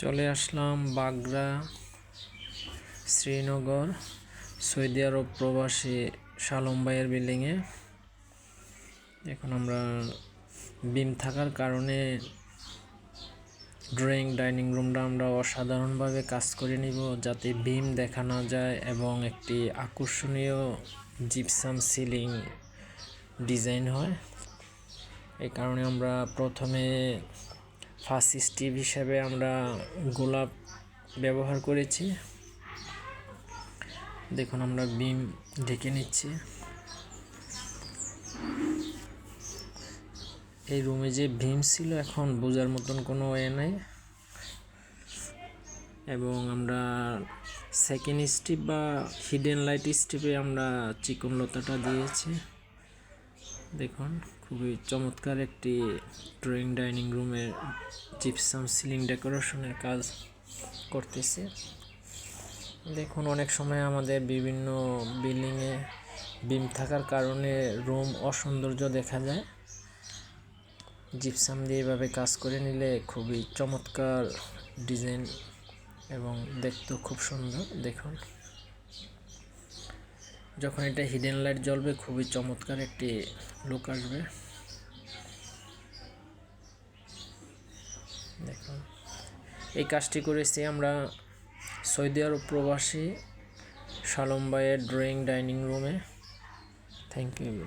চলে আসলাম বাগড়া শ্রীনগর সৌদি আরব প্রবাসী শালম ভাইয়ের বিল্ডিংয়ে। এখন আমরা বিম থাকার কারণে ড্রয়িং ডাইনিং রুমটা আমরা অসাধারণভাবে কাজ করে নিব, যাতে বিম দেখা না যায় এবং একটি আকর্ষণীয় জিপসাম সিলিং ডিজাইন হয়। এই কারণে আমরা প্রথমে ফার্স্ট স্টেপ হিসাবে আমরা গোলাপ ব্যবহার করেছি। দেখুন আমরা বিম ঢেকে নিচ্ছি। এই রুমে যে বিম ছিল এখন বোঝার মতন কোনো ওয়ে নাই, এবং আমরা সেকেন্ড স্টেপ বা হিডেন লাইট স্টেপে আমরা চিকনলতাটা দিয়েছি। দেখুন খুবই চমৎকার একটি ড্রয়িং ডাইনিং রুমের জিপসাম সিলিং ডেকোরেশনের কাজ করতেছে। দেখুন অনেক সময় আমাদের বিভিন্ন বিল্ডিংয়ে বিম থাকার কারণে রুম অসৌন্দর্য দেখা যায়। জিপসাম দিয়ে এভাবে কাজ করে নিলে খুবই চমৎকার ডিজাইন এবং দেখতেও খুব সুন্দর। দেখুন যখন এটা হিডেন লাইট জ্বলবে খুবই চমৎকার একটি লুক আসবে। দেখুন এই কাজটি করেছি আমরা সৌদি আরব প্রবাসী শালম ভাইয়ের ড্রয়িং ডাইনিং রুমে। Thank you.